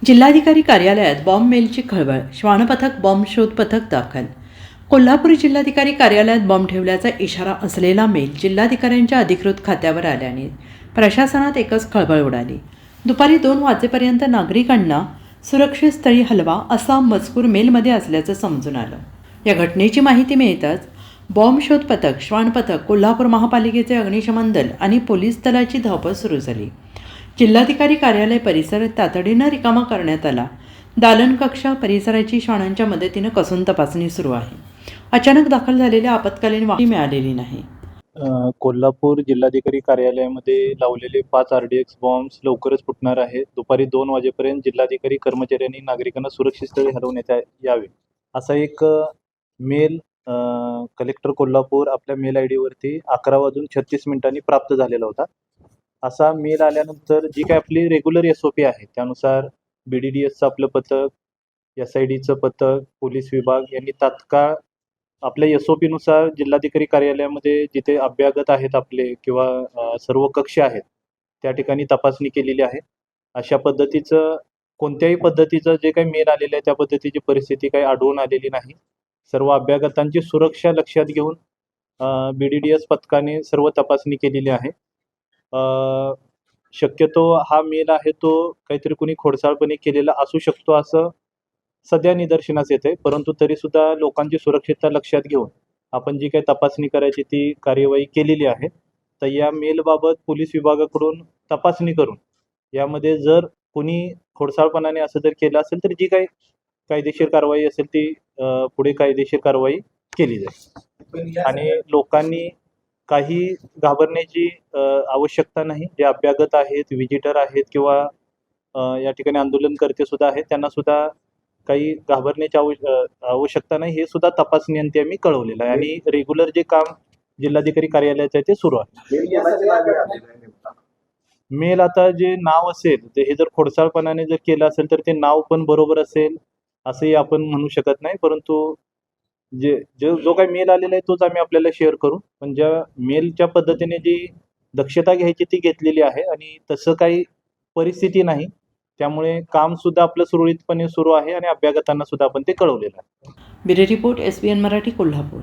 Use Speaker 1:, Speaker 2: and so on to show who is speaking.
Speaker 1: जिल्हाधिकारी कार्यालयात बॉम्ब मेलची खळबळ. श्वानपथक बॉम्ब शोध पथक दाखल. कोल्हापूर जिल्हाधिकारी कार्यालयात बॉम्ब ठेवल्याचा इशारा असलेला मेल जिल्हाधिकाऱ्यांच्या अधिकृत खात्यावर आल्याने प्रशासनात एकच खळबळ उडाली. दुपारी 2 वाजेपर्यंत नागरिकांना सुरक्षित स्थळी हलवा असा मजकूर मेलमध्ये असल्याचं समजून आलं. या घटनेची माहिती मिळताच बॉम्ब शोध पथक, श्वानपथक, कोल्हापूर महापालिकेचे अग्निशमन दल आणि पोलीस दलाची धावपळ सुरू झाली. जिल्हाधिकारी कार्यालय परिसर तातडीनं रिकामा करण्यात आला. दालन कक्ष परिसराची श्वानांच्या मदतीनं कसून तपासणी सुरू आहे. अचानक दाखल झालेल्या आपत्कालीन माहिती मिळालेली नाही.
Speaker 2: कोल्हापूर जिल्हाधिकारी कार्यालयामध्ये लावलेले 5 RDX बॉम्ब्स लवकरच फुटणार आहेत. दुपारी 2 वाजेपर्यंत जिल्हाधिकारी कर्मचाऱ्यांनी नागरिकांना सुरक्षित स्थळी हलवण्यात यावे असा एक मेल कलेक्टर कोल्हापूर आपल्या मेल ID वरती 11:36 प्राप्त झालेला होता. असा मेल आल्यानंतर जी काही आपली रेग्युलर SOP आहे त्यानुसार BDDSचं आपलं पथक, SIDचं पथक, पोलीस विभाग यांनी तात्काळ आपल्या SOP नुसार जिल्हाधिकारी कार्यालयामध्ये जिथे अभ्यागत आहेत आपले किंवा सर्व कक्ष आहेत त्या ठिकाणी तपासणी केलेली आहे. अशा पद्धतीचं कोणत्याही पद्धतीचं जे काही मेल आलेलं आहे त्या पद्धतीची परिस्थिती काही आढळून आलेली नाही. सर्व अभ्यागतांची सुरक्षा लक्षात घेऊन BDDS पथकाने सर्व तपासणी केलेली आहे. शक्यतो हा मेल आहे तो काहीतरी कुणी खोडसाळपणे केलेला असू शकतो असं सध्या निदर्शनास येते. परंतु तरीसुद्धा लोकांची सुरक्षितता लक्षात घेऊन आपण जी काही तपासणी करायची ती कार्यवाही केलेली आहे. तर या मेलबाबत पोलीस विभागाकडून तपासणी करून यामध्ये जर कुणी खोडसाळपणाने असं जर केलं असेल तर जी काही कायदेशीर कारवाई असेल ती पुढे कायदेशीर कारवाई केली जाईल. आणि लोकांनी काही घाबरण्याची आवश्यकता नाही. जे अभ्यागत आहेत, व्हिजिटर आहेत किंवा या ठिकाणी आंदोलनकर्ते सुद्धा आहेत त्यांना सुद्धा काही घाबरण्याची आवश्यकता नाही. हे सुद्धा तपासणीअंती आम्ही कळवलेलं आहे आणि रेग्युलर जे काम जिल्हाधिकारी कार्यालयाचं आहे ते सुरू आहे. मेल आता जे नाव असेल ते हे जर खोडसाळपणाने जर केलं असेल तर ते नाव पण बरोबर असेल असंही आपण म्हणू शकत नाही. परंतु जो काही मेल आलेला आहे तोच आम्ही आपल्याला शेअर करू. पण ज्या मेलच्या पद्धतीने जी दक्षता घ्यायची ती घेतलेली आहे आणि तसं काही परिस्थिती नाही. त्यामुळे काम सुद्धा आपलं सुरळीतपणे सुरू आहे आणि अभ्यागतांना सुद्धा आपण ते कळवलेलं आहे.
Speaker 1: Bureau report SBN Marathi, Kolhapur.